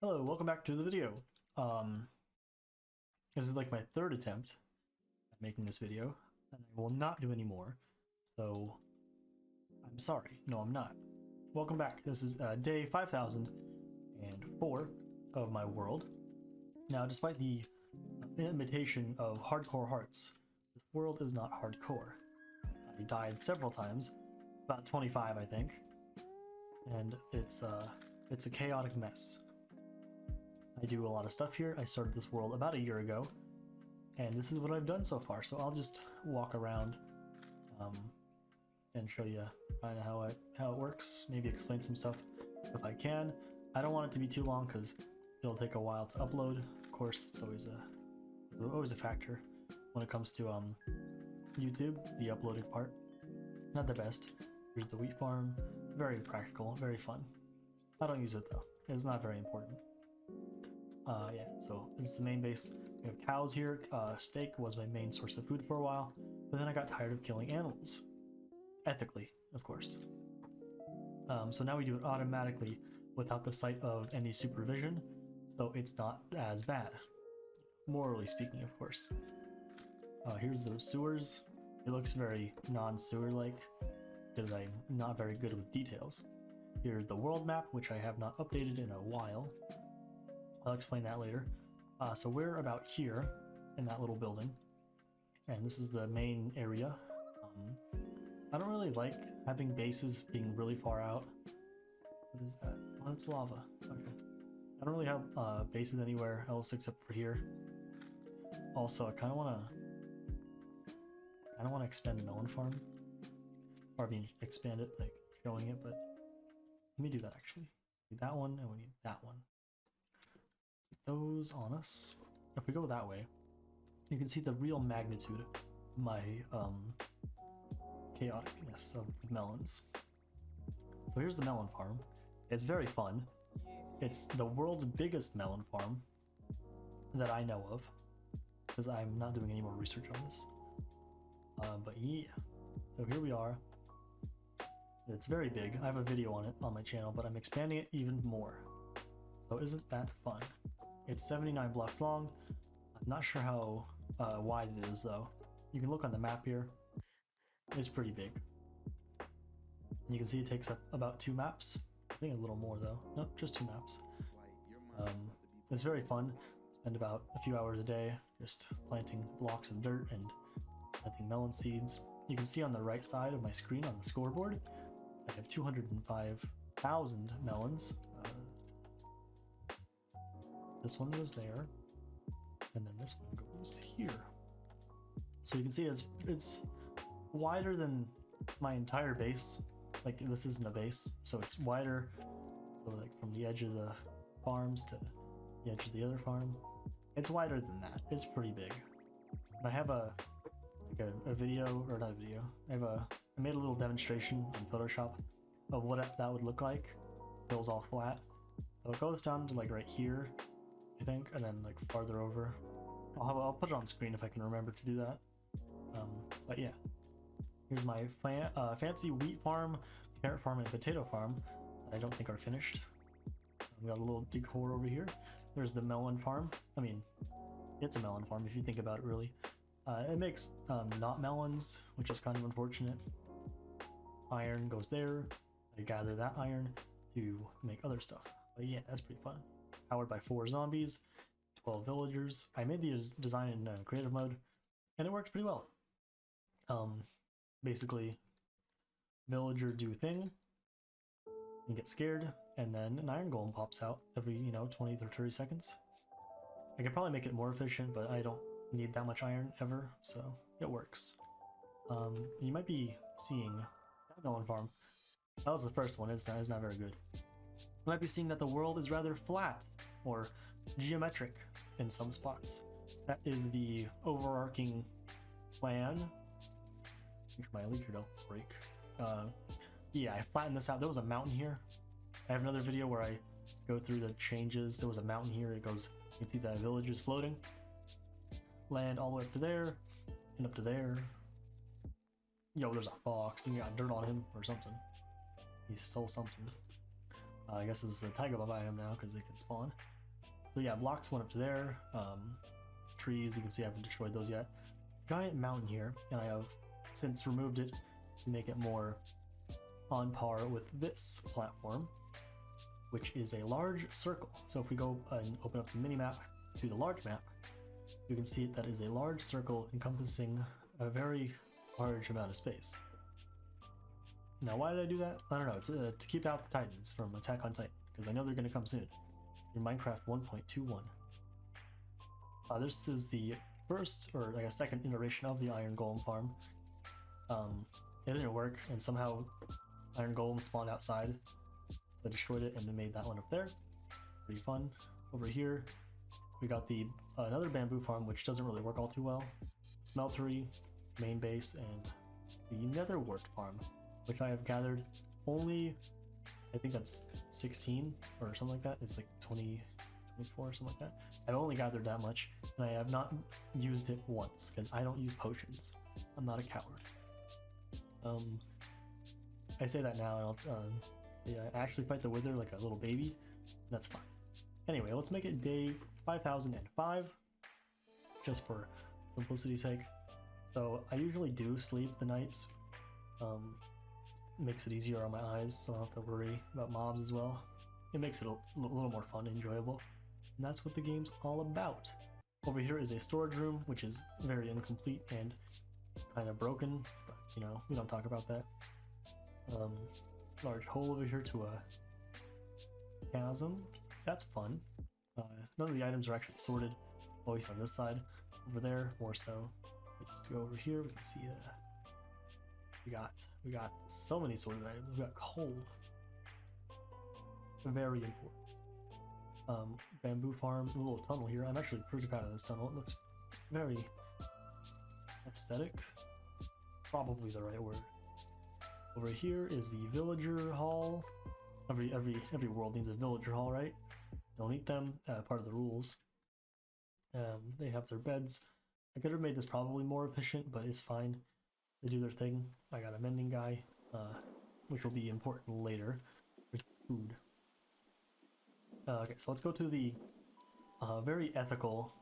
Hello, welcome back to the video. Um, this is like my third attempt at making this video, and I will not do any more. So, I'm sorry. No, I'm not. Welcome back. This is day 5004 of my world. Now, despite the imitation of hardcore hearts, this world is not hardcore. I died several times, about 25, I think, and it's a chaotic mess. I do a lot of stuff here. I started this world about a year ago, and this is what I've done so far. So I'll just walk around and show you kind of how it works. Maybe explain some stuff if I can. I don't want it to be too long because it'll take a while to upload. Of course, it's always a factor when it comes to YouTube. The uploading part, not the best. Here's the wheat farm. Very practical, very fun. I don't use it though. It's not very important. Yeah, so this is the main base. We have cows here. Steak was my main source of food for a while, but then I got tired of killing animals. Ethically, of course. So now we do it automatically without the sight of any supervision, so it's not as bad. Morally speaking, of course. Here's the sewers. It looks very non-sewer-like, because I'm not very good with details. Here's the world map, which I have not updated in a while. I'll explain that later. So we're about here in that little building, and this is the main area. I don't really like having bases being really far out. What is that? Oh, that's lava. Okay. I don't really have bases anywhere else except for here. Also, I kind of want to expand the melon farm, or I mean expand it, like showing it. But let me do that actually. We need that one, and we need that one. Those on us. If we go that way, you can see the real magnitude of my chaoticness of melons. So here's the melon farm. It's very fun. It's the world's biggest melon farm that I know of, because I'm not doing any more research on this. But yeah, so here we are. It's very big. I have a video on it on my channel, but I'm expanding it even more. So isn't that fun? It's 79 blocks long. I'm not sure how wide it is though. You can look on the map here. It's pretty big. You can see it takes up about 2 maps. I think a little more though. Nope, just 2 maps. It's very fun. Spend about a few hours a day just planting blocks of dirt and planting melon seeds. You can see on the right side of my screen on the scoreboard, I have 205,000 melons. This one goes there, and then this one goes here. So you can see it's wider than my entire base. Like, this isn't a base, so it's wider. So like from the edge of the farms to the edge of the other farm, it's wider than that. It's pretty big. And I have a video, or not a video. I made a little demonstration in Photoshop of what that would look like. It was all flat, so it goes down to like right here, I think, and then like farther over. I'll put it on screen if I can remember to do that. But yeah, here's my fancy wheat farm, carrot farm, and potato farm that I don't think are finished. We got a little decor over here. There's the melon farm. I mean, it's a melon farm if you think about it really. It makes not melons, which is kind of unfortunate. Iron goes there. I gather that iron to make other stuff. But yeah, that's pretty fun. Powered by 4 zombies, 12 villagers. I made the design in creative mode, and it works pretty well. Basically, villager do thing, you get scared, and then an iron golem pops out every 20 or 30 seconds. I could probably make it more efficient, but I don't need that much iron ever, so it works. You might be seeing that melon farm. That was the first one. It's not very good. You might be seeing that the world is rather flat or geometric in some spots. That is the overarching plan. Make sure my elytra don't break. Yeah, I flattened this out. There was a mountain here. I have another video where I go through the changes. There was a mountain here. It goes, you can see that village is floating. Land all the way up to there and up to there. Yo, there's a fox and he got dirt on him or something. He stole something. I guess it's the tiger biome now because they can spawn. So yeah, blocks went up to there. Trees, you can see I haven't destroyed those yet. Giant mountain here, and I have since removed it to make it more on par with this platform, which is a large circle. So if we go and open up the mini map to the large map, you can see that is a large circle encompassing a very large amount of space. Now, why did I do that? I don't know. It's to keep out the Titans from Attack on Titan, because I know they're going to come soon in Minecraft 1.21. This is the first, or like a second iteration of the Iron Golem farm. It didn't work, and somehow Iron Golem spawned outside, so I destroyed it and then made that one up there. Pretty fun. Over here, we got the another bamboo farm, which doesn't really work all too well. Smeltery, main base, and the Nether Wart farm, which I have gathered only, I think that's 16 or something like that. It's like 20, 24 or something like that. I've only gathered that much, and I have not used it once because I don't use potions. I'm not a coward. I say that now, and I'll yeah, I actually fight the Wither like a little baby. That's fine. Anyway, let's make it day 5005, just for simplicity's sake. So I usually do sleep the nights. Makes it easier on my eyes, so I don't have to worry about mobs as well. It makes it a little more fun and enjoyable. And that's what the game's all about. Over here is a storage room, which is very incomplete and kind of broken, but you know, we don't talk about that. Large hole over here to a chasm. That's fun. None of the items are actually sorted, at least on this side. Over there, more so. But just to go over here, we can see we got so many sorted items. We got coal. Very important. Bamboo farm, a little tunnel here. I'm actually pretty proud of this tunnel. It looks very aesthetic. Probably the right word. Over here is the villager hall. Every world needs a villager hall, right? Don't eat them. Part of the rules. They have their beds. I could have made this probably more efficient, but it's fine. They do their thing. I got a mending guy, which will be important later. There's food. Okay, so let's go to the very ethical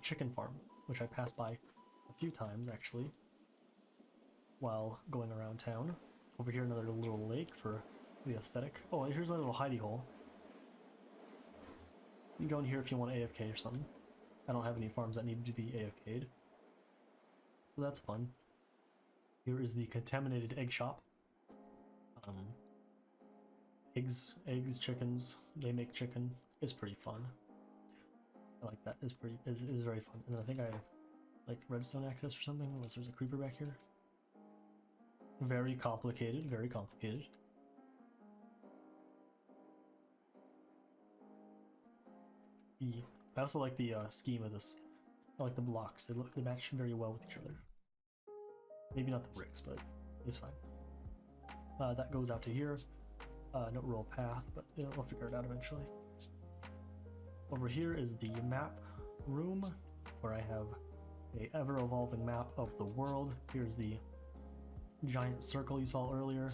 chicken farm, which I passed by a few times actually while going around town. Over here, another little lake for the aesthetic. Oh, here's my little hidey hole. You can go in here if you want AFK or something. I don't have any farms that need to be AFK'd, so that's fun. Here is the contaminated egg shop. Eggs, chickens. They make chicken. It's pretty fun. I like that. It's very fun. And then I think I have like redstone access or something, unless there's a creeper back here. Very complicated. Very complicated. I also like the scheme of this. I like the blocks. They match very well with each other. Maybe not the bricks, but it's fine. That goes out to here. No real path, but we'll figure it out eventually. Over here is the map room, where I have a ever-evolving map of the world. Here's the giant circle you saw earlier.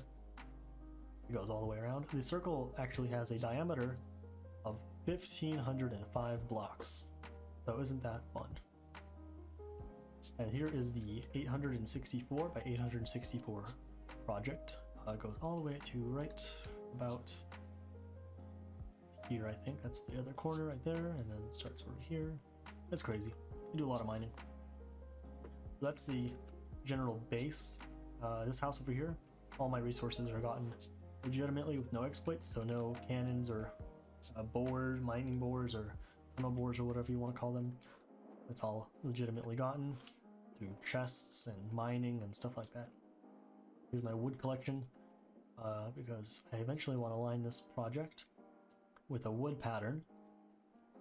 It goes all the way around. The circle actually has a diameter of 1,505 blocks, so isn't that fun? And here is the 864 by 864 project. It goes all the way to right about here, I think. That's the other corner right there, and then it starts over here. That's crazy. You do a lot of mining. So that's the general base. This house over here, all my resources are gotten legitimately with no exploits, so no cannons or mining boards or tunnel boards or whatever you want to call them. It's all legitimately gotten through chests and mining and stuff like that. Here's my wood collection, because I eventually want to line this project with a wood pattern.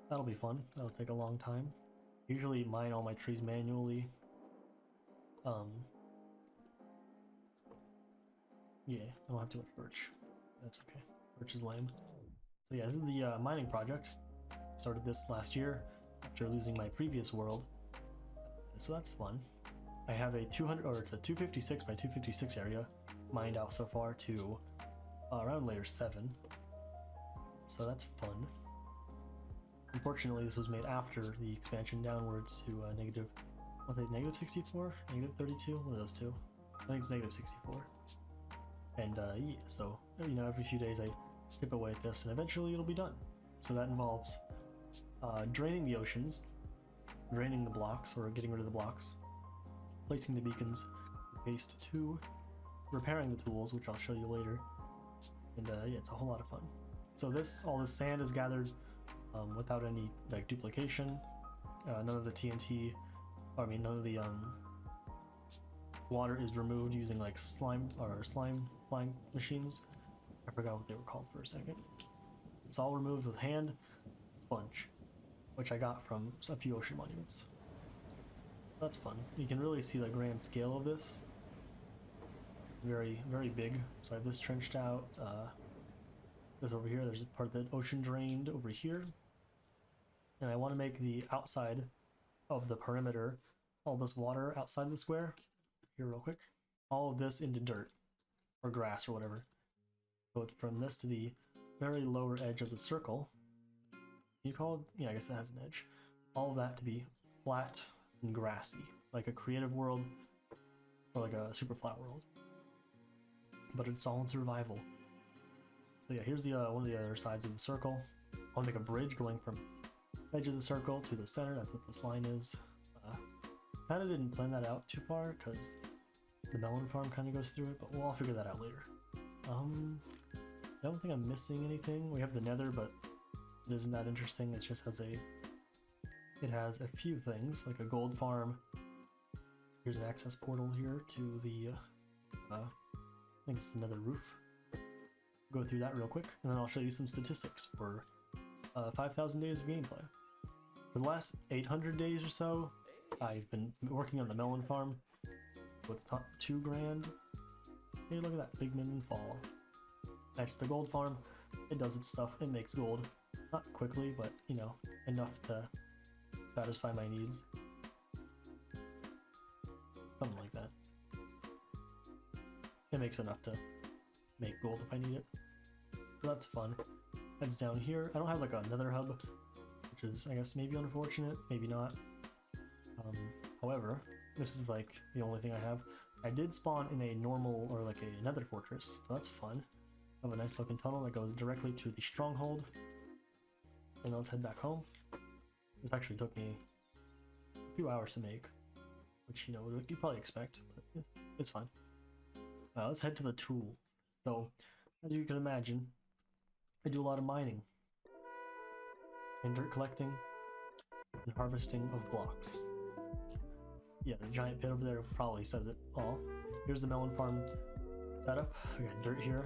That'll be fun. That'll take a long time. Usually mine all my trees manually. Yeah, I don't have too much birch. That's okay. Birch is lame. So yeah, this is the mining project. Started this last year after losing my previous world. So that's fun. I have a 256 by 256 area mined out so far to around layer 7. So that's fun. Unfortunately, this was made after the expansion downwards to negative, I'll say negative 64, negative 32, one of those two. I think it's negative 64. And yeah, so you know, every few days I chip away at this, and eventually it'll be done. So that involves draining the oceans, draining the blocks, or getting rid of the blocks, placing the beacons, paste 2, repairing the tools, which I'll show you later, and yeah, it's a whole lot of fun. So all this sand is gathered without any like duplication. None of the TNT, none of the water is removed using like slime flying machines. I forgot what they were called for a second. It's all removed with hand sponge, which I got from a few ocean monuments. That's fun. You can really see the grand scale of this. Very, very big. So I have this trenched out. This over here, there's a part of the ocean drained over here. And I want to make the outside of the perimeter, all this water outside the square, here real quick, all of this into dirt, or grass, or whatever. So it's from this to the very lower edge of the circle. You call it, yeah, I guess that has an edge. All of that to be flat and grassy, like a creative world, or like a super flat world. But it's all in survival. So yeah, here's the one of the other sides of the circle. I want to make a bridge going from the edge of the circle to the center. That's what this line is. Kind of didn't plan that out too far because the melon farm kind of goes through it, but we'll figure that out later. I don't think I'm missing anything. We have the nether, but it isn't that interesting. It just has it has a few things, like a gold farm. Here's an access portal here to the, I think it's another roof. Go through that real quick, and then I'll show you some statistics for 5,000 days of gameplay. For the last 800 days or so, I've been working on the melon farm. So it's not too grand. Hey, look at that, pigment and fall. That's the gold farm. It does its stuff, it makes gold. Not quickly, but you know, enough to satisfy my needs. Something like that. It makes enough to make gold if I need it. So that's fun. That's down here. I don't have like another hub, which is, I guess, maybe unfortunate, maybe not. However, this is like the only thing I have. I did spawn in a normal, or like a nether fortress, so that's fun. I have a nice looking tunnel that goes directly to the stronghold. And let's head back home. This actually took me a few hours to make, which, you know, you'd probably expect, but it's fine. Let's head to the tools. So, as you can imagine, I do a lot of mining, and dirt collecting, and harvesting of blocks. Yeah, the giant pit over there probably says it all. Here's the melon farm setup. I got dirt here,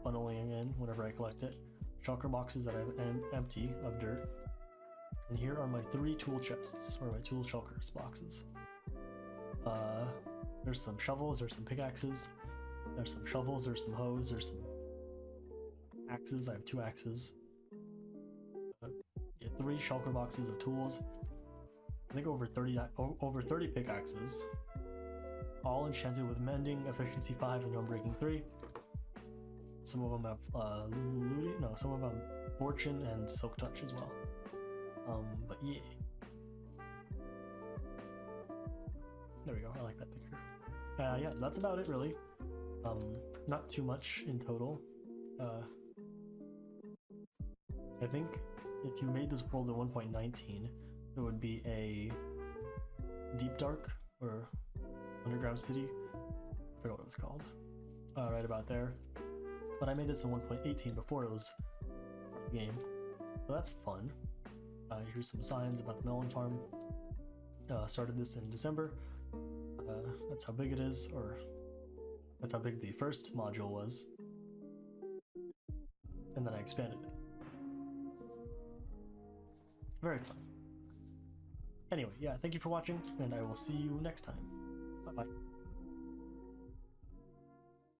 funneling in whenever I collect it. Shulker boxes that I have empty of dirt. And here are my 3 tool chests, or my tool shulkers boxes. There's some shovels, there's some pickaxes, there's some shovels, there's some hoes, there's some axes. I have 2 axes. Yeah, 3 shulker boxes of tools. I think over 30 pickaxes, all enchanted with mending, efficiency 5, and unbreaking 3. Some of them have looting, no, some of them fortune and silk touch as well. But yeah, there we go. I like that picture. Yeah, that's about it really. Not too much in total. I think if you made this world in 1.19, it would be a Deep Dark or Underground City. I forgot what it was called. Right about there. But I made this in 1.18 before it was the game, so that's fun. Here's some signs about the melon farm. Started this in December. That's how big it is, or that's how big the first module was. And then I expanded it. Very fun. Anyway, yeah, thank you for watching, and I will see you next time. Bye-bye.